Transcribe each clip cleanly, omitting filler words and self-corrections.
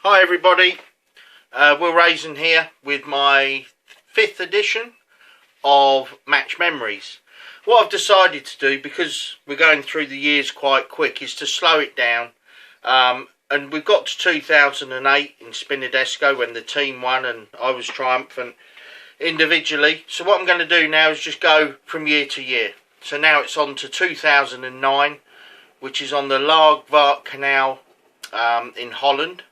Hi everybody, Will Raison here with my 5th edition of Match Memories. What I've decided to do, because we're going through the years quite quick, is to slow it down. And we've got to 2008 in Spinadesco when the team won and I was triumphant individually. So what I'm going to do now is just go from year to year. So now it's on to 2009, which is on the Lage Vaart Canal in Holland.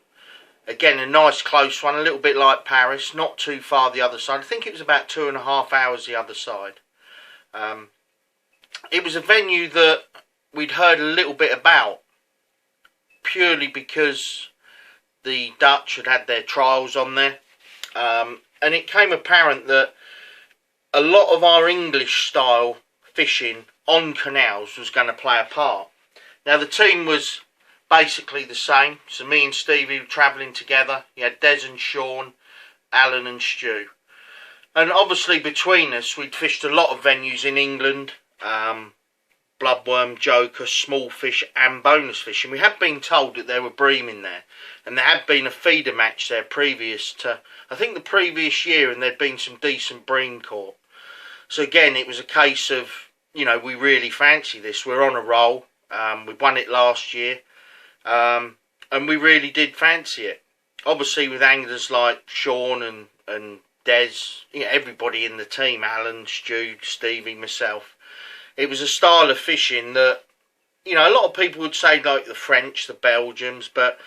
Again, a nice close one, a little bit like Paris, not too far the other side. I think it was about 2.5 hours the other side. It was a venue that we'd heard a little bit about, purely because the Dutch had had their trials on there. And it came apparent that a lot of our English style fishing on canals was going to play a part. Now the team was basically the same. So me and Stevie were travelling together. You had Des and Sean, Alan and Stu. And obviously between us, we'd fished a lot of venues in England. Bloodworm, joker, small fish and bonus fish. And we had been told that there were bream in there. And there had been a feeder match there previous to, I think, the previous year. And there'd been some decent bream caught. So again, it was a case of, you know, we really fancy this. We're on a roll. We won it last year. And we really did fancy it. Obviously with anglers like Sean and Des, you know, everybody in the team, Alan, Stu, Stevie, myself. It was a style of fishing that, you know, a lot of people would say like the French, the Belgians, but,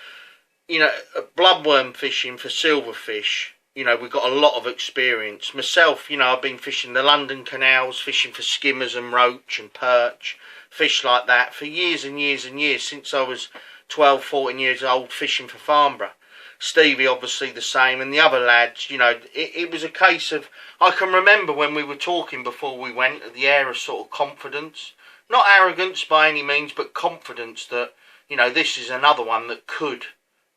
you know, bloodworm fishing for silverfish, you know, we've got a lot of experience. Myself, you know, I've been fishing the London canals, fishing for skimmers and roach and perch, fish like that for years and years and years, since I was 12, 14 years old, fishing for Farnborough. Stevie obviously the same, and the other lads, you know, it was a case of, I can remember when we were talking before we went, the air of sort of confidence, not arrogance by any means, but confidence that, you know, this is another one that could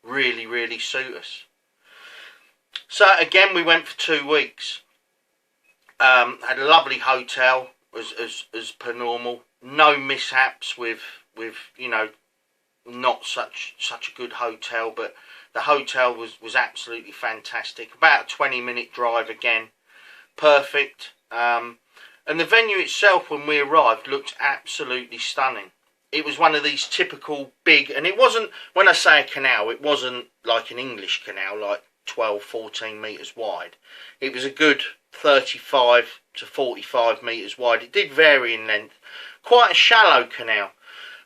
really, really suit us. So again, we went for 2 weeks. Had a lovely hotel as per normal. No mishaps with you know, not such a good hotel, but the hotel was absolutely fantastic. About a 20-minute drive again, perfect. And the venue itself, when we arrived, looked absolutely stunning. It was one of these typical big, and it wasn't, when I say a canal, it wasn't like an English canal, like 12, 14 metres wide. It was a good 35 to 45 metres wide. It did vary in length. Quite a shallow canal.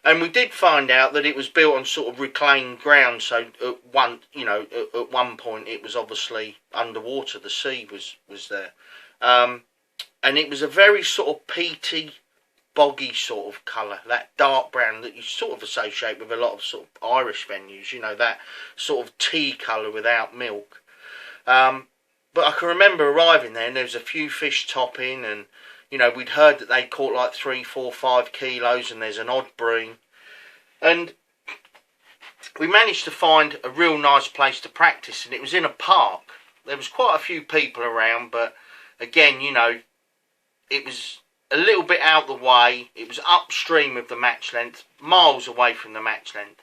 And we did find out that it was built on sort of reclaimed ground. So at one point it was obviously underwater. The sea was there. And it was a very sort of peaty, boggy sort of colour. That dark brown that you sort of associate with a lot of sort of Irish venues. You know, that sort of tea colour without milk. But I can remember arriving there and there was a few fish topping, and you know, we'd heard that they caught like 3, 4, 5 kilos, and there's an odd bream. And we managed to find a real nice place to practice, and it was in a park. There was quite a few people around, but again, you know, it was a little bit out the way. It was upstream of the match length, miles away from the match length.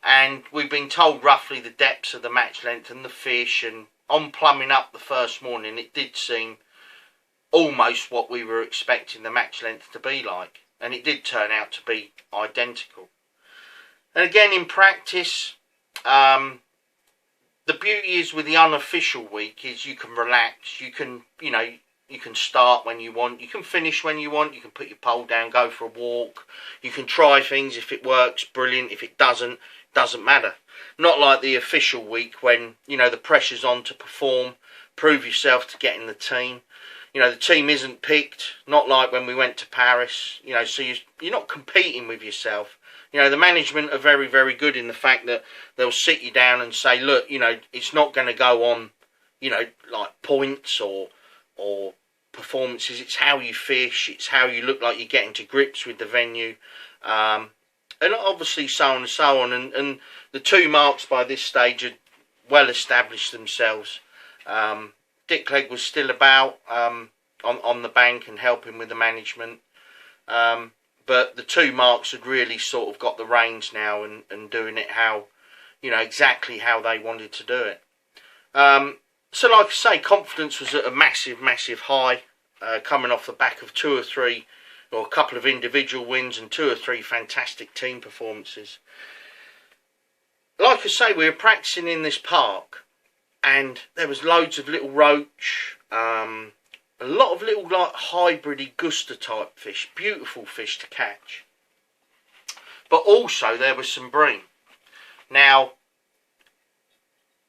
And we've been told roughly the depths of the match length and the fish, and on plumbing up the first morning, it did seem almost what we were expecting the match length to be like, and it did turn out to be identical. And again, in practice, the beauty is with the unofficial week is you can relax, you can, you know, you can start when you want, you can finish when you want, you can put your pole down, go for a walk, you can try things. If it works, brilliant. If it doesn't matter. Not like the official week when, you know, the pressure's on to perform, prove yourself to get in the team. You know, the team isn't picked, not like when we went to Paris, you know, so you're not competing with yourself. You know, the management are very, very good in the fact that they'll sit you down and say, look, you know, it's not going to go on, you know, like points or performances. It's how you fish, it's how you look like you're getting to grips with the venue. And obviously so on and so on. And the 2 marks by this stage had well established themselves. Dick Clegg was still about on the bank and helping with the management. But the 2 marks had really sort of got the reins now and doing it how, you know, exactly how they wanted to do it. So like I say, confidence was at a massive, massive high, coming off the back of two or three, or a couple of individual wins and two or three fantastic team performances. Like I say, we were practicing in this park, and there was loads of little roach, a lot of little like hybridy guster type fish, beautiful fish to catch. But also there was some bream. Now,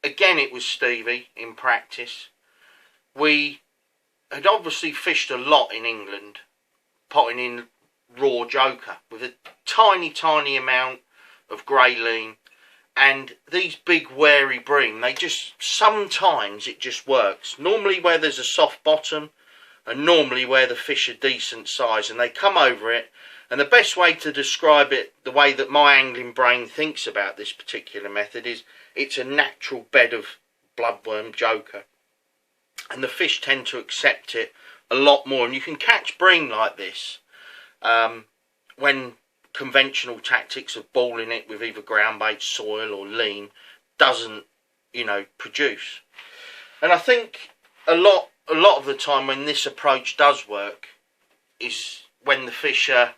again, it was Stevie in practice. We had obviously fished a lot in England, potting in raw joker with a tiny, tiny amount of grey lean. And these big wary bream, they just, sometimes it just works. Normally where there's a soft bottom, and normally where the fish are decent size, and they come over it. And the best way to describe it, the way that my angling brain thinks about this particular method, is it's a natural bed of bloodworm joker. And the fish tend to accept it a lot more. And you can catch bream like this when conventional tactics of balling it with either ground bait, soil or lean doesn't, you know, produce. And I think a lot of the time when this approach does work is when the fish are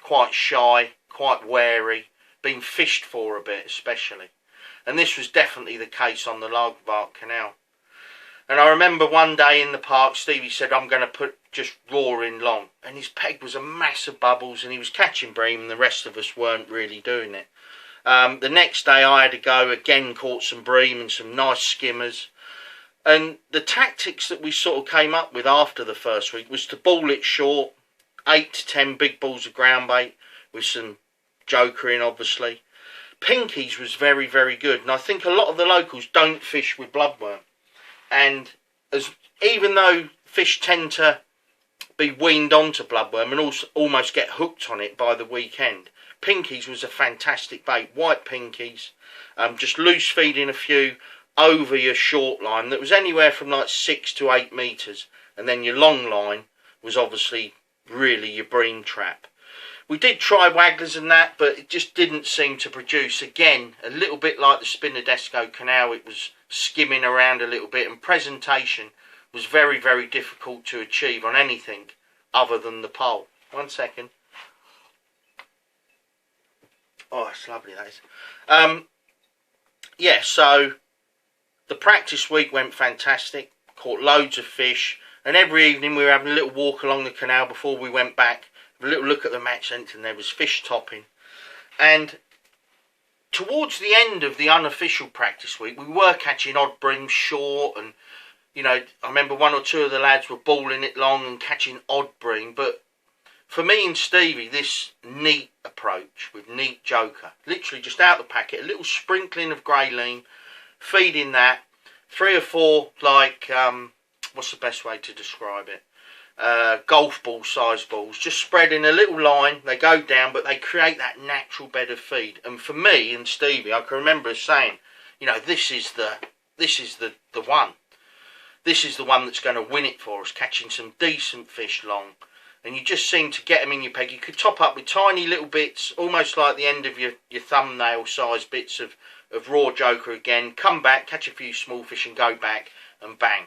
quite shy, quite wary, being fished for a bit especially. And this was definitely the case on the Lage Vaart Canal. And I remember one day in the park, Stevie said, I'm going to put just raw in long. And his peg was a mass of bubbles and he was catching bream and the rest of us weren't really doing it. The next day I had to go, again caught some bream and some nice skimmers. And the tactics that we sort of came up with after the first week was to ball it short, 8 to 10 big balls of ground bait with some joker in obviously. Pinkies was very, very good. And I think a lot of the locals don't fish with bloodworm. And even though fish tend to be weaned onto bloodworm and also almost get hooked on it by the weekend, pinkies was a fantastic bait. White pinkies, just loose feeding a few over your short line that was anywhere from like 6 to 8 metres, and then your long line was obviously really your bream trap. We did try wagglers and that, but it just didn't seem to produce. Again, a little bit like the Spinadesco Canal, it was skimming around a little bit, and presentation was very, very difficult to achieve on anything other than the pole. 1 second. Oh, it's lovely, that is. Yeah, so the practice week went fantastic. Caught loads of fish, and every evening we were having a little walk along the canal before we went back. A little look at the match centre, and there was fish topping. And towards the end of the unofficial practice week, we were catching odd bream short, and you know, I remember 1 or 2 of the lads were balling it long and catching odd bream. But for me and Stevie, this neat approach with neat joker, literally just out the packet, a little sprinkling of grey lean, feeding that, 3 or 4 like what's the best way to describe it? Golf ball size balls, just spread in a little line. They go down, but they create that natural bed of feed. And for me and Stevie, I can remember us saying, you know, this is the one. This is the one that's going to win it for us, catching some decent fish long. And you just seem to get them in your peg. You could top up with tiny little bits, almost like the end of your thumbnail size bits of raw joker again. Come back, catch a few small fish and go back and bang.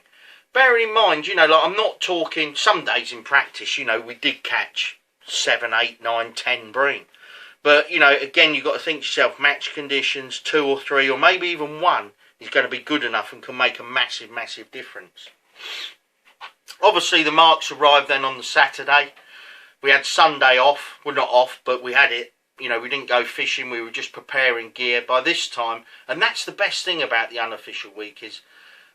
Bearing in mind, you know, like I'm not talking, some days in practice, you know, we did catch 7, 8, 9, 10 bream. But, you know, again, you've got to think to yourself, match conditions, 2 or 3, or maybe even 1 is going to be good enough and can make a massive, massive difference. Obviously, the marks arrived then on the Saturday. We had Sunday off. Well, not off, but we had it. You know, we didn't go fishing. We were just preparing gear by this time. And that's the best thing about the unofficial week is,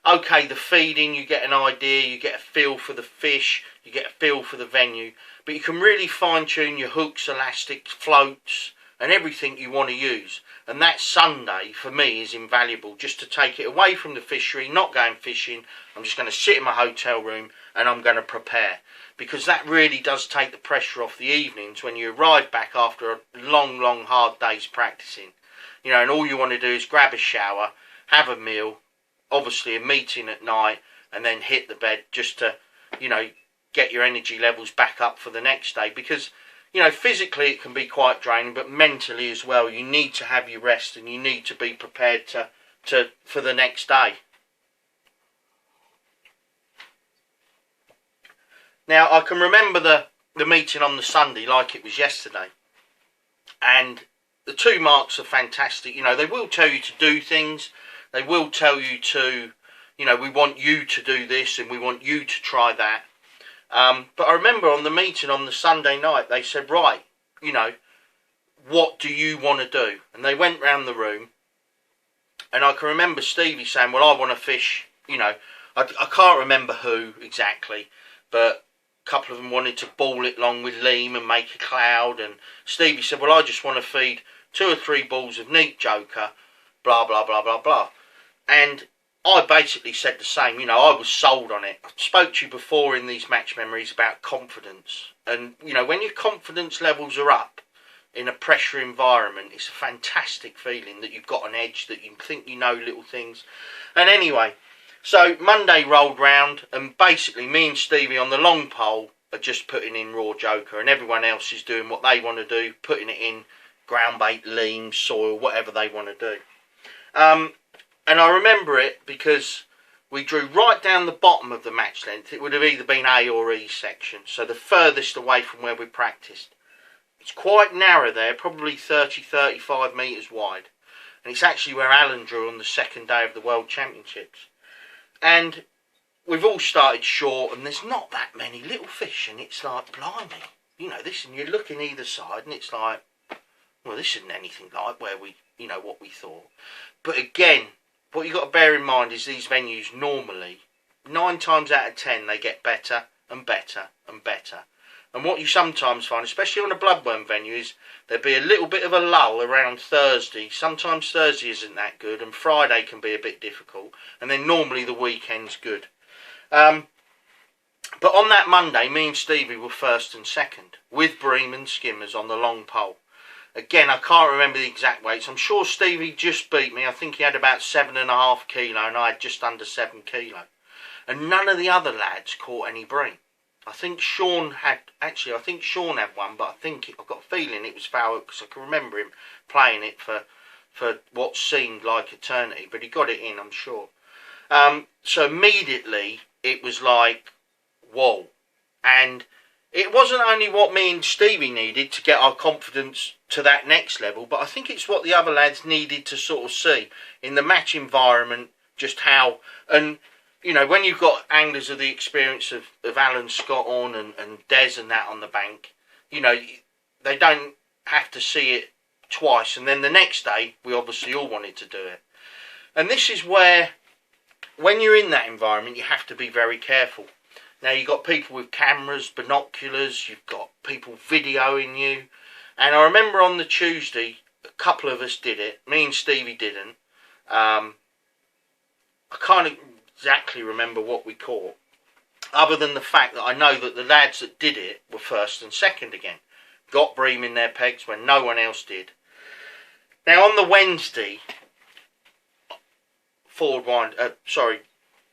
okay, the feeding, you get an idea, you get a feel for the fish, you get a feel for the venue, but you can really fine-tune your hooks, elastics, floats, and everything you want to use. And that Sunday, for me, is invaluable, just to take it away from the fishery, not going fishing. I'm just going to sit in my hotel room and I'm going to prepare. Because that really does take the pressure off the evenings when you arrive back after a long, long, hard day's practicing. You know, and all you want to do is grab a shower, have a meal, obviously a meeting at night, and then hit the bed just to, you know, get your energy levels back up for the next day. Because, you know, physically it can be quite draining, but mentally as well, you need to have your rest and you need to be prepared for the next day. Now, I can remember the meeting on the Sunday like it was yesterday. And the two marks are fantastic. You know, they will tell you to do things. They will tell you to, you know, we want you to do this and we want you to try that. But I remember on the meeting on the Sunday night, they said, right, you know, what do you want to do? And they went round the room. And I can remember Stevie saying, well, I want to fish, you know, I can't remember who exactly, but a couple of them wanted to ball it along with Liam and make a cloud. And Stevie said, well, I just want to feed 2 or 3 balls of neat joker, blah, blah, blah, blah, blah. And I basically said the same. You know, I was sold on it. I spoke to you before in these match memories about confidence. And, you know, when your confidence levels are up in a pressure environment, it's a fantastic feeling that you've got an edge, that you think you know little things. And anyway, so Monday rolled round, and basically me and Stevie on the long pole are just putting in raw joker, and everyone else is doing what they want to do, putting it in ground bait, lean, soil, whatever they want to do. And I remember it because we drew right down the bottom of the match length. It would have either been A or E section, so the furthest away from where we practiced. It's quite narrow there, probably 30-35 metres wide. And it's actually where Alan drew on the second day of the World Championships. And we've all started short, and there's not that many little fish, and it's like, blimey, you know, this, and you're looking either side, and it's like, well, this isn't anything like where we, you know, what we thought. But again, what you've got to bear in mind is these venues normally, 9 times out of 10, they get better and better and better. And what you sometimes find, especially on a bloodworm venue, is there'll be a little bit of a lull around Thursday. Sometimes Thursday isn't that good, and Friday can be a bit difficult. And then normally the weekend's good. But on that Monday, me and Stevie were first and second, with bream and skimmers on the long pole. Again, I can't remember the exact weights. I'm sure Stevie just beat me. I think he had about 7.5 kilo, and I had just under 7 kilo. And none of the other lads caught any bream. I think Sean had one, but I've got a feeling it was foul because I can remember him playing it for what seemed like eternity, but he got it in, I'm sure. So immediately it was like, whoa. And it wasn't only what me and Stevie needed to get our confidence to that next level, but I think it's what the other lads needed to sort of see in the match environment, just how, and you know, when you've got anglers of the experience of Alan Scott on and Des and that on the bank, you know, they don't have to see it twice. And then the next day, we obviously all wanted to do it. And this is where, when you're in that environment, you have to be very careful. Now, you've got people with cameras, binoculars, you've got people videoing you. And I remember on the Tuesday, a couple of us did it. Me and Stevie didn't. I can't exactly remember what we caught, other than the fact that I know that the lads that did it were first and second again. Got bream in their pegs when no one else did. Now on the Wednesday,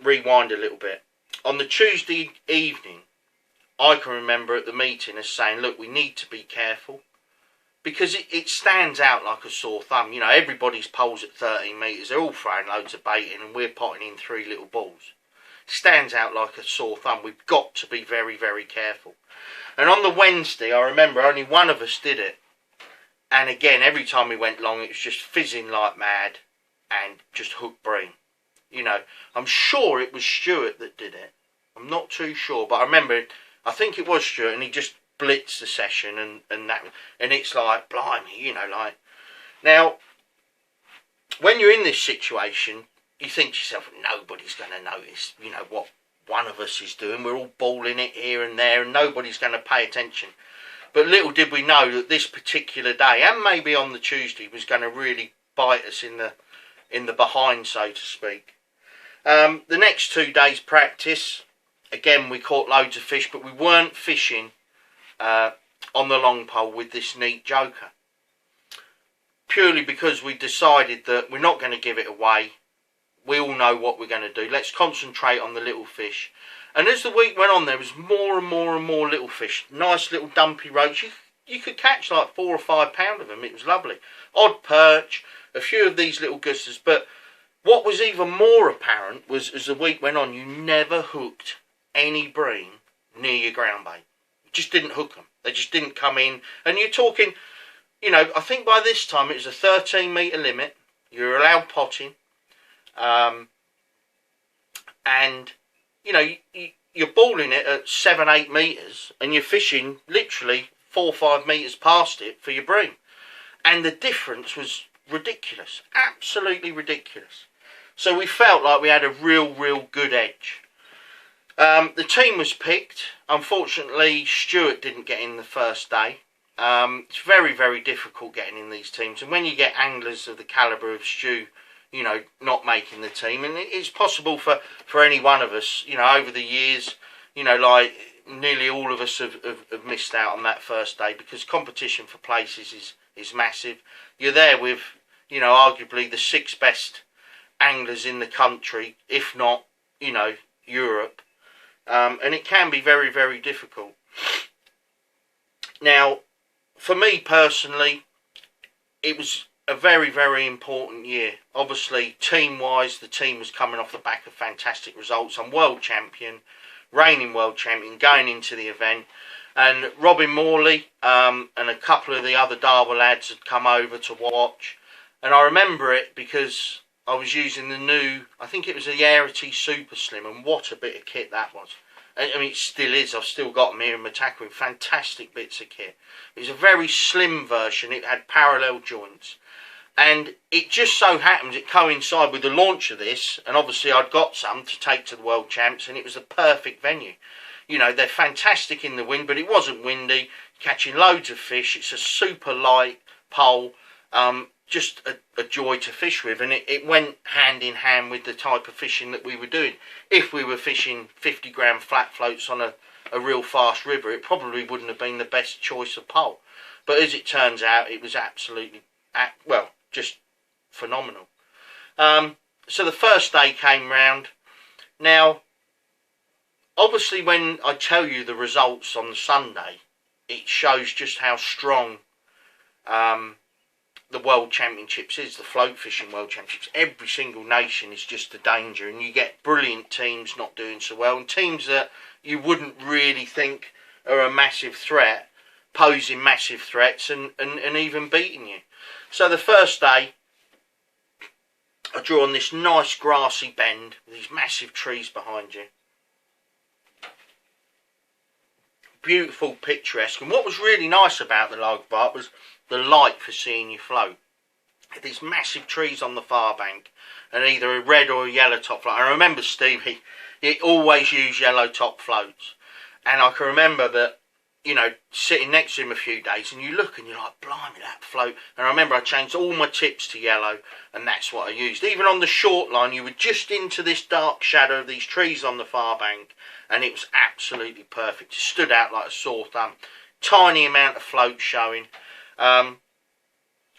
rewind a little bit. On the Tuesday evening, I can remember at the meeting as saying, look, we need to be careful. Because it stands out like a sore thumb. You know, everybody's poles at 13 metres. They're all throwing loads of bait in, and we're potting in 3 little balls. Stands out like a sore thumb. We've got to be very, very careful. And on the Wednesday, I remember only one of us did it. And again, every time we went long, it was just fizzing like mad and just hook bream. You know, I'm sure it was Stuart that did it. I'm not too sure, but I remember, I think it was Stuart, and he just blitz the session and that, and it's like, blimey, you know, like, now when you're in this situation, you think to yourself, nobody's going to notice, you know, what one of us is doing. We're all balling it here and there, and nobody's going to pay attention. But little did we know that this particular day, and maybe on the Tuesday, was going to really bite us in the behind, so to speak. The next 2 days practice, again we caught loads of fish, but we weren't fishing on the long pole with this neat joker, purely because we decided that we're not going to give it away. We all know what we're going to do. Let's concentrate on the little fish. And as the week went on, there was more and more and more little fish, nice little dumpy roach. You you could catch like 4 or 5 pound of them. It was lovely. Odd perch, a few of these little gusses. But what was even more apparent was, as the week went on, you never hooked any bream near your ground bait. You just didn't hook them. They just didn't come in. And you're talking, you know, I think by this time it was a 13 metre limit. You're allowed potting. And, you know, you're balling it at 7-8 metres and you're fishing literally 4 or 5 metres past it for your bream. And the difference was ridiculous. Absolutely ridiculous. So we felt like we had a real good edge. The team was picked. Unfortunately, Stuart didn't get in the first day. It's very difficult getting in these teams. And when you get anglers of the calibre of Stu, you know, not making the team, and it's possible for any one of us, you know, over the years, you know, like nearly all of us have missed out on that first day, because competition for places is massive. You're there with, you know, arguably the 6 best anglers in the country, if not, you know, Europe, and it can be very difficult. Now, for me personally, it was a very important year. Obviously, team-wise, the team was coming off the back of fantastic results. I'm world champion, reigning world champion, going into the event. And Robin Morley and a couple of the other Darwin lads had come over to watch. And I remember it because I was using the new, I think it was a Yarity Super Slim, and what a bit of kit that was. I mean, it still is. I've still got them here in my tackle room. Fantastic bits of kit. It was a very slim version. It had parallel joints. And it just so happens it coincided with the launch of this, and obviously I'd got some to take to the World Champs, and it was a perfect venue. You know, they're fantastic in the wind, but it wasn't windy, catching loads of fish. It's a super light pole, just a joy to fish with, and it went hand in hand with the type of fishing that we were doing. If we were fishing 50 gram flat floats on a real fast river, it probably wouldn't have been the best choice of pole. But as it turns out, it was absolutely, well, just phenomenal. So the first day came round. Now, obviously when I tell you the results on the Sunday, it shows just how strong the World Championships is, the float fishing World Championships. Every single nation is just a danger, and you get brilliant teams not doing so well, and teams that you wouldn't really think are a massive threat, posing massive threats and even beating you. So the first day, I drew on this nice grassy bend with these massive trees behind you. Beautiful, picturesque. And what was really nice about the Lage Vaart was the light for seeing you float. These massive trees on the far bank, and either a red or a yellow top float. I remember Steve, he always used yellow top floats. And I can remember that, you know, sitting next to him a few days, and you look and you're like, blimey, that float. And I remember I changed all my tips to yellow, and that's what I used. Even on the short line, you were just into this dark shadow of these trees on the far bank, and it was absolutely perfect. It stood out like a sore thumb. Tiny amount of float showing. And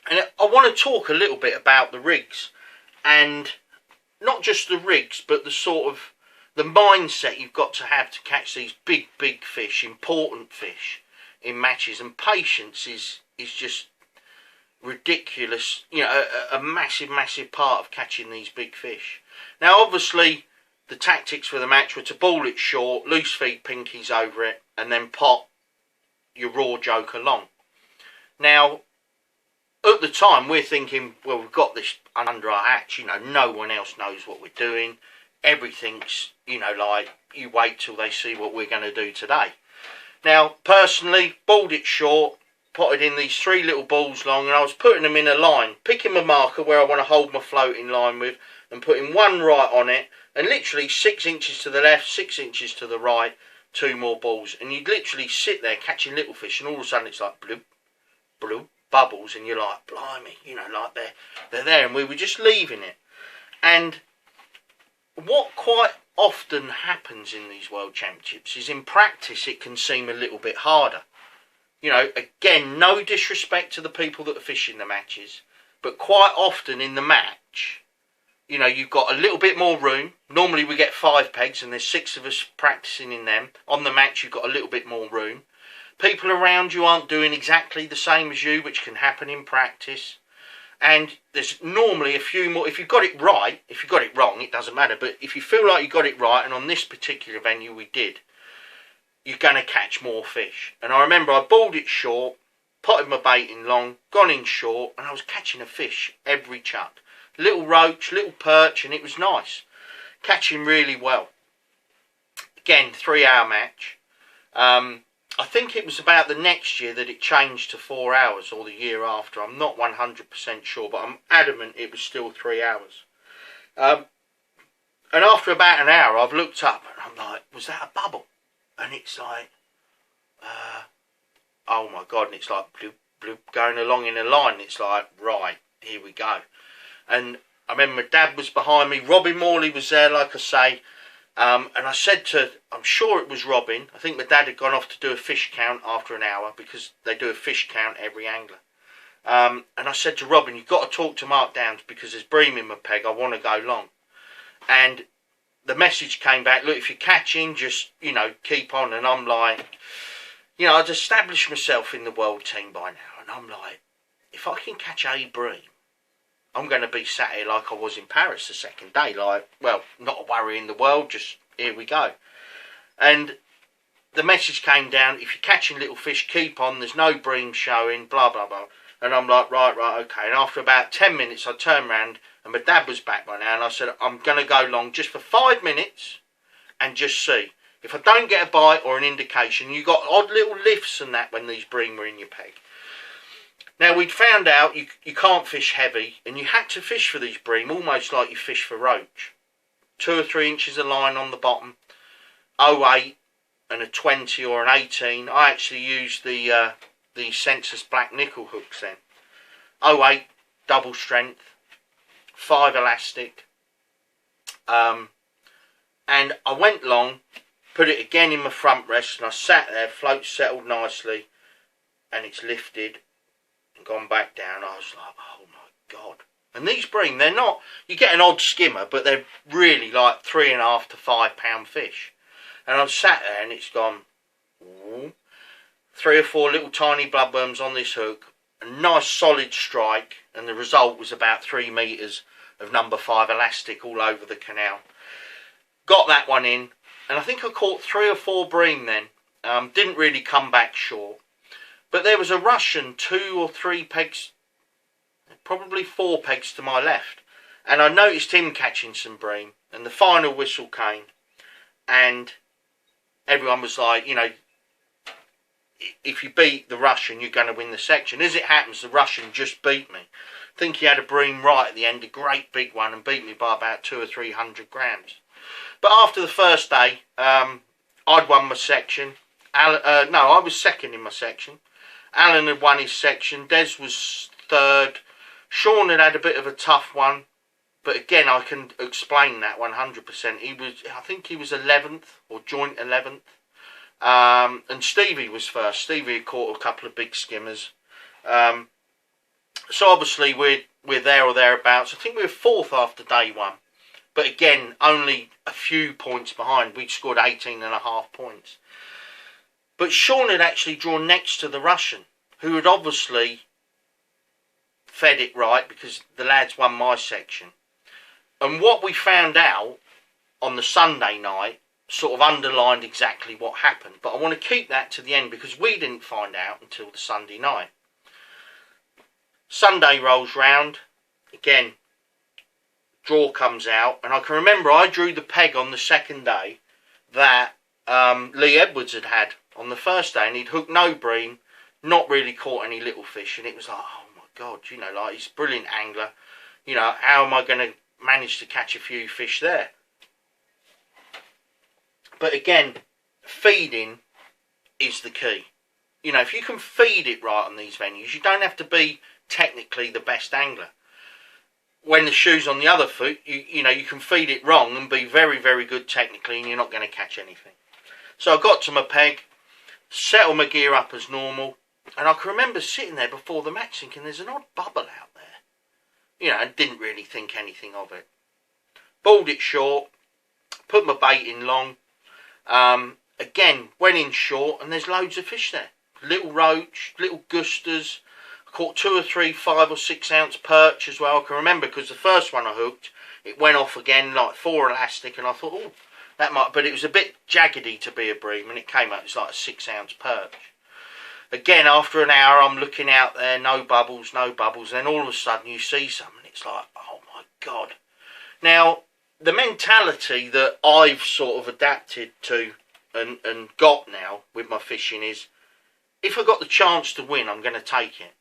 I want to talk a little bit about the rigs, and not just the rigs, but the sort of the mindset you've got to have to catch these big fish, important fish in matches. And patience is just ridiculous, you know, a massive part of catching these big fish. Now obviously the tactics for the match were to ball it short, loose feed pinkies over it, and then pot your raw joker long. Now at the time we're thinking, well, we've got this under our hatch, you know, no one else knows what we're doing. Everything's, you know, like, you wait till they see what we're going to do today. Now, personally, balled it short, potted in these 3 little balls long, and I was putting them in a line, picking my marker where I want to hold my float in line with, and putting one right on it, and literally 6 inches to the left, 6 inches to the right, 2 more balls. And you'd literally sit there catching little fish, and all of a sudden it's like bloop, bloop, bubbles, and you're like, blimey, you know, like they're there, and we were just leaving it. And what quite often happens in these World Championships is in practice it can seem a little bit harder. You know, again, no disrespect to the people that are fishing the matches, but quite often in the match, you know, you've got a little bit more room. Normally we get 5 pegs and there's 6 of us practicing in them. On the match you've got a little bit more room. People around you aren't doing exactly the same as you, which can happen in practice. And there's normally a few more. If you've got it right, if you've got it wrong, it doesn't matter. But if you feel like you got it right, and on this particular venue we did, you're going to catch more fish. And I remember I balled it short, potted my bait in long, gone in short, and I was catching a fish every chuck. Little roach, little perch, and it was nice. Catching really well. Again, 3-hour match. I think it was about the next year that it changed to 4 hours, or the year after. I'm not 100% sure, but I'm adamant it was still 3 hours. And after about an hour, I've looked up and I'm like, was that a bubble? And it's like, oh my God, and it's like bloop, bloop, going along in a line. It's like, right, here we go. And I remember my dad was behind me. Robin Morley was there, like I say. And I said I'm sure it was Robin. I think my dad had gone off to do a fish count after an hour, because they do a fish count every angler. And I said to Robin, you've got to talk to Mark Downs, because there's bream in my peg. I want to go long. And the message came back, look, if you're catching, just, keep on. And I'm like, I'd established myself in the world team by now. And I'm like, if I can catch a bream, I'm going to be sat here like I was in Paris the second day. Like, well, not a worry in the world, just here we go. And the message came down, if you're catching little fish, keep on. There's no bream showing, blah, blah, blah. And I'm like, right, okay. And after about 10 minutes, I turned round and my dad was back by now. And I said, I'm going to go long just for 5 minutes and just see. If I don't get a bite or an indication, you got odd little lifts and that when these bream were in your peg. Now, we'd found out you can't fish heavy, and you had to fish for these bream almost like you fish for roach. 2 or 3 inches of line on the bottom, 0.8 and a 20 or an 18. I actually used the Census black nickel hooks then. 0.8 double strength, 5 elastic. And I went long, put it again in my front rest, and I sat there, float settled nicely, and it's lifted. Gone back down. I was like, oh my God. And these bream, they're not, you get an odd skimmer, but they're really like 3.5 to 5 pound fish. And I've sat there and it's gone, ooh, 3 or 4 little tiny bloodworms on this hook, a nice solid strike, and the result was about 3 metres of number 5 elastic all over the canal. Got that one in, and I think I caught 3 or 4 bream then. Didn't really come back short. But there was a Russian 2 or 3 pegs, probably 4 pegs to my left. And I noticed him catching some bream. And the final whistle came. And everyone was like, if you beat the Russian, you're going to win the section. As it happens, the Russian just beat me. I think he had a bream right at the end, a great big one, and beat me by about 200 or 300 grams. But after the first day, I'd won my section. I was second in my section. Alan had won his section. Des was third. Sean had a bit of a tough one, but again, I can explain that 100%. I think he was 11th or joint 11th, and Stevie was first. Stevie had caught a couple of big skimmers. So obviously we're there or thereabouts. I think we were 4th after day 1, but again, only a few points behind. We'd scored 18.5 points. But Sean had actually drawn next to the Russian, who had obviously fed it right, because the lads won my section. And what we found out on the Sunday night sort of underlined exactly what happened. But I want to keep that to the end, because we didn't find out until the Sunday night. Sunday rolls round. Again, draw comes out. And I can remember I drew the peg on the second day that Lee Edwards had on the first day, and he'd hooked no bream, not really caught any little fish, and it was like, oh my God, like, he's a brilliant angler, how am I going to manage to catch a few fish there? But again, feeding is the key. If you can feed it right on these venues, you don't have to be technically the best angler. When the shoe's on the other foot, you can feed it wrong and be very, very good technically, and you're not going to catch anything. So I got to my peg, settled my gear up as normal, and I can remember sitting there before the match thinking there's an odd bubble out there. I didn't really think anything of it. Balled it short, put my bait in long, again went in short, and there's loads of fish there. little roach, little gusters. I caught 2 or 3 5 or 6 ounce perch as well. I can remember because the first one I hooked, it went off again like 4 elastic, and I thought, oh, that might, but it was a bit jaggedy to be a bream, and it came out, it's like a 6 ounce perch. Again, after an hour, I'm looking out there, no bubbles, no bubbles. Then all of a sudden you see some, and it's like, oh my God. Now, the mentality that I've sort of adapted to and got now with my fishing is, if I got the chance to win, I'm going to take it.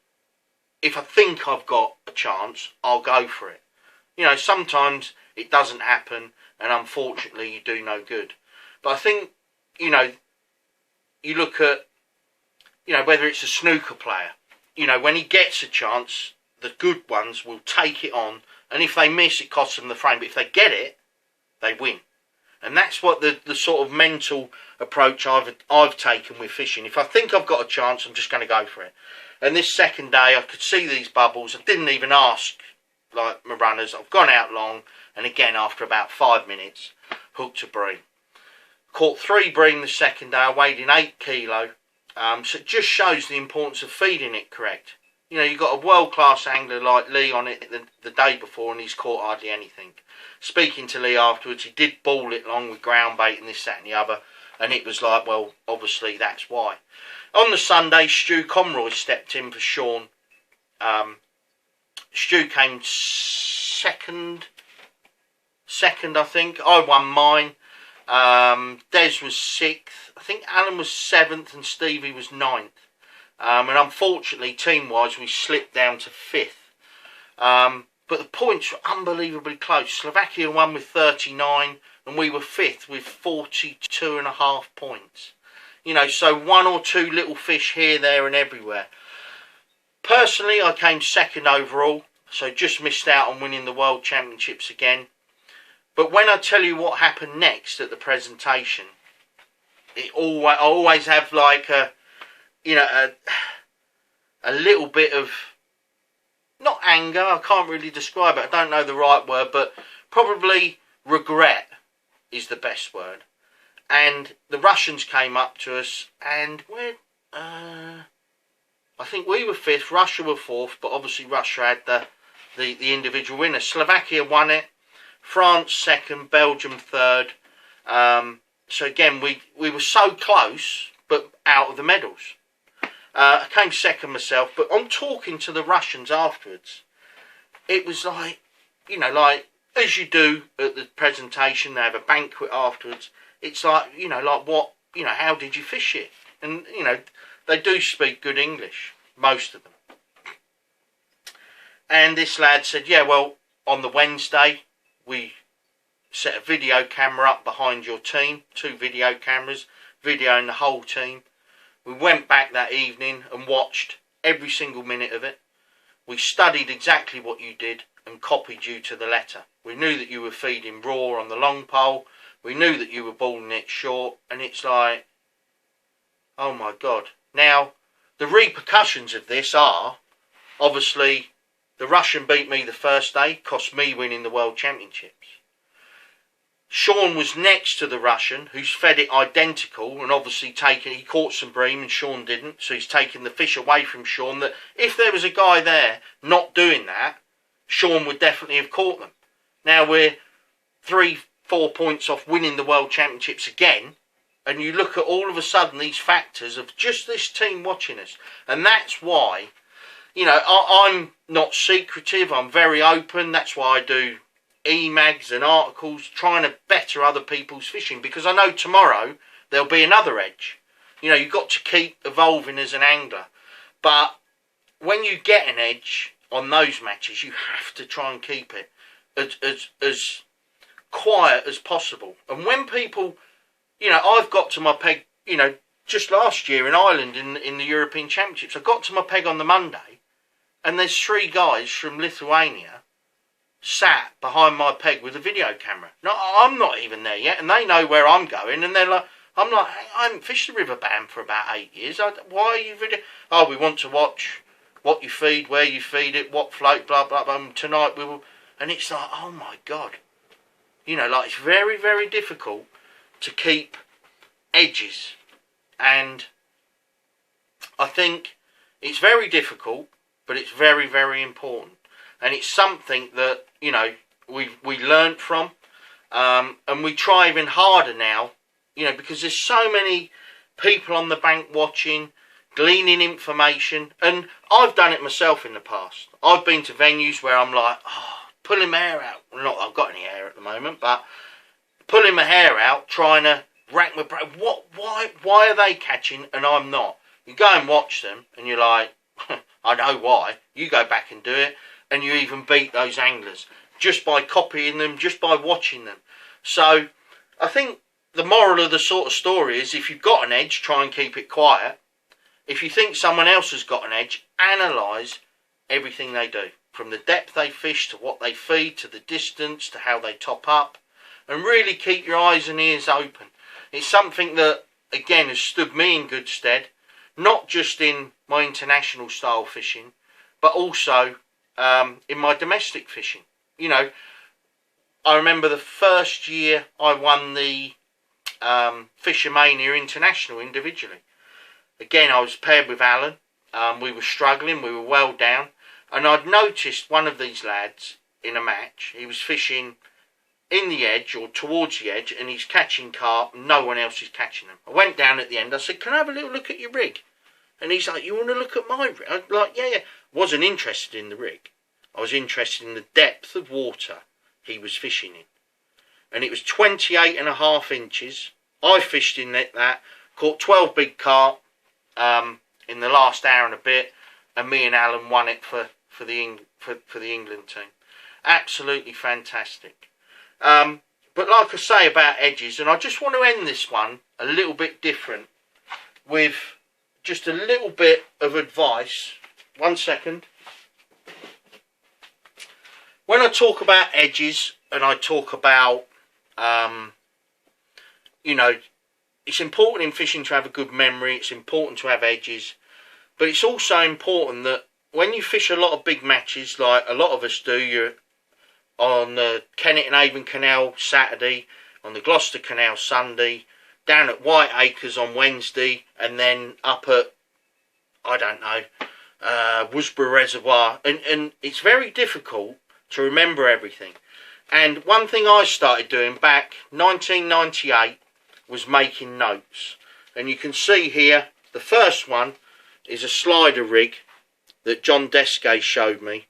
If I think I've got a chance, I'll go for it. You know, sometimes it doesn't happen, and unfortunately you do no good. But I think, you know, you look at, you know, whether it's a snooker player, you know, when he gets a chance, the good ones will take it on, and if they miss, it costs them the frame. But if they get it, they win. And that's what the sort of mental approach I've taken with fishing. If I think I've got a chance, I'm just going to go for it. And this second day, I could see these bubbles. I didn't even ask, like, my runners. I've gone out long, and again, after about 5 minutes, hooked a bream. Caught 3 bream the second day. I weighed in 8 kilo. So it just shows the importance of feeding it correct. You know, you've got a world-class angler like Lee on it the day before, and he's caught hardly anything. Speaking to Lee afterwards, he did ball it long with ground bait and this, that and the other, and it was like, well, obviously that's why. On the Sunday, Stu Conroy stepped in for Sean. Stu came second, I think. I won mine. Des was 6th. I think Alan was 7th and Stevie was 9th. And unfortunately, team-wise, we slipped down to 5th. But the points were unbelievably close. Slovakia won with 39, and we were 5th with 42.5 points. You know, so 1 or 2 little fish here, there, and everywhere. Personally, I came 2nd overall, so just missed out on winning the World Championships again. But when I tell you what happened next at the presentation, I always have like a, you know, a little bit of, not anger, I can't really describe it, I don't know the right word, but probably regret is the best word. And the Russians came up to us, and I think we were 5th, Russia were 4th, but obviously Russia had the individual winner. Slovakia won it, France 2nd, Belgium 3rd. So again, we were so close, but out of the medals. I came 2nd myself, but on talking to the Russians afterwards, it was like, you know, like, as you do at the presentation, they have a banquet afterwards. It's like, you know, like what, you know, how did you fish it? And, you know, they do speak good English, most of them. And this lad said, yeah, well, on the Wednesday, we set a video camera up behind your team, 2 video cameras, videoing the whole team. We went back that evening and watched every single minute of it. We studied exactly what you did and copied you to the letter. We knew that you were feeding raw on the long pole. We knew that you were balling it short. And it's like, oh my God. Now, the repercussions of this are, obviously, the Russian beat me the first day, cost me winning the World Championships. Sean was next to the Russian, who's fed it identical, and obviously he caught some bream and Sean didn't, so he's taken the fish away from Sean, that if there was a guy there not doing that, Sean would definitely have caught them. Now we're 3-4 points off winning the World Championships again, and you look at all of a sudden these factors of just this team watching us, and that's why, you know, I'm not secretive, I'm very open, that's why I do e-mags and articles trying to better other people's fishing, because I know tomorrow there'll be another edge. You know, you've got to keep evolving as an angler, but when you get an edge on those matches, you have to try and keep it as quiet as possible. And when people, you know, I've got to my peg, you know, just last year in Ireland in the European Championships, I got to my peg on the Monday, and there's 3 guys from Lithuania sat behind my peg with a video camera. No, I'm not even there yet, and they know where I'm going, and they're like, I'm like, I haven't fished the River Bam for about 8 years. Why are you video? Oh, we want to watch what you feed, where you feed it, what float, blah, blah, blah. And tonight we will... And it's like, oh my God. You know, like, it's very, very difficult to keep edges. And I think it's very difficult, but it's very, very important. And it's something that, you know, we learned from, and we try even harder now, you know, because there's so many people on the bank watching, gleaning information. And I've done it myself in the past. I've been to venues where I'm like, oh, pulling my hair out. Well, not that I've got any hair at the moment, but pulling my hair out, trying to rack my brain. Why are they catching and I'm not? You go and watch them and you're like, I know why. You go back and do it, and you even beat those anglers just by copying them, just by watching them. So I think the moral of the sort of story is, if you've got an edge, try and keep it quiet. If you think someone else has got an edge, analyse everything they do, from the depth they fish to what they feed to the distance to how they top up, and really keep your eyes and ears open. It's something that, again, has stood me in good stead, not just in my international style fishing, but also in my domestic fishing. You know, I remember the first year I won the Fishermania International individually. Again, I was paired with Alan. We were struggling, we were well down, and I'd noticed one of these lads in a match. He was fishing in the edge or towards the edge, and he's catching carp, and no one else is catching them. I went down at the end. I said, can I have a little look at your rig? And he's like, you want to look at my rig? I'm like, yeah. Wasn't interested in the rig. I was interested in the depth of water he was fishing in. And it was 28.5 inches. I fished in that, caught 12 big carp in the last hour and a bit, and me and Alan won it for the England team. Absolutely fantastic. But like I say about edges, and I just want to end this one a little bit different with just a little bit of advice. 1 second. When I talk about edges and I talk about, you know, it's important in fishing to have a good memory. It's important to have edges. But it's also important that when you fish a lot of big matches, like a lot of us do, you're on the Kennet and Avon Canal Saturday, on the Gloucester Canal Sunday, down at White Acres on Wednesday, and then up at, I don't know, Woosborough Reservoir. And it's very difficult to remember everything. And one thing I started doing back 1998 was making notes. And you can see here, the first one is a slider rig that John Desgay showed me.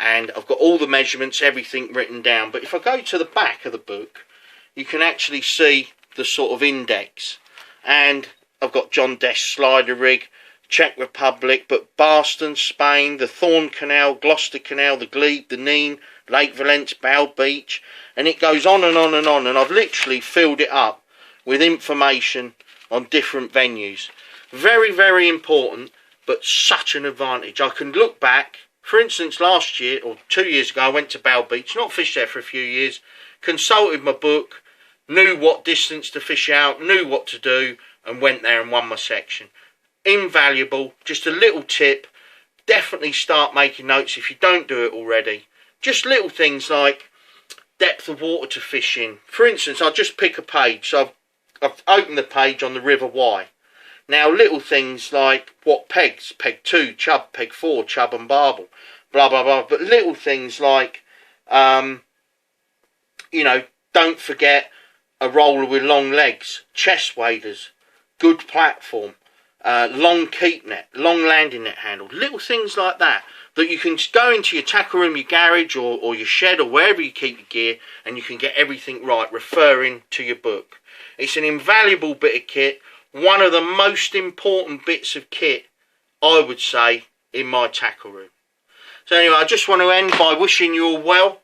And I've got all the measurements, everything written down. But if I go to the back of the book, you can actually see the sort of index. And I've got John Desch slider rig, Czech Republic, but Barston, Spain, the Thorn Canal, Gloucester Canal, the Glebe, the Nene, Lake Valence, Bow Beach. And it goes on and on and on. And I've literally filled it up with information on different venues. Very, very important, but such an advantage. I can look back. For instance, last year, or 2 years ago, I went to Bow Beach, not fished there for a few years, consulted my book, knew what distance to fish out, knew what to do, and went there and won my section. Invaluable. Just a little tip. Definitely start making notes if you don't do it already. Just little things like depth of water to fish in. For instance, I'll just pick a page. So I've opened the page on the River Wye. Now, little things like what pegs, peg 2, chub, peg 4, chub and barbel, blah, blah, blah. But little things like, you know, don't forget a roller with long legs, chest waders, good platform, long keep net, long landing net handle. Little things like that you can go into your tackle room, your garage or your shed or wherever you keep your gear, and you can get everything right, referring to your book. It's an invaluable bit of kit. One of the most important bits of kit, I would say, in my tackle room. So anyway, I just want to end by wishing you all well.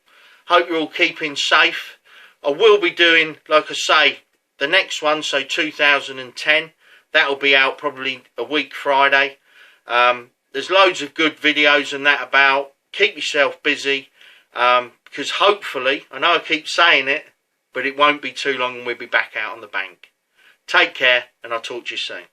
Hope you're all keeping safe. I will be doing, like I say, the next one, so 2010. That'll be out probably a week Friday. There's loads of good videos and that about. Keep yourself busy, because hopefully, I know I keep saying it, but it won't be too long and we'll be back out on the bank. Take care, and I'll talk to you soon.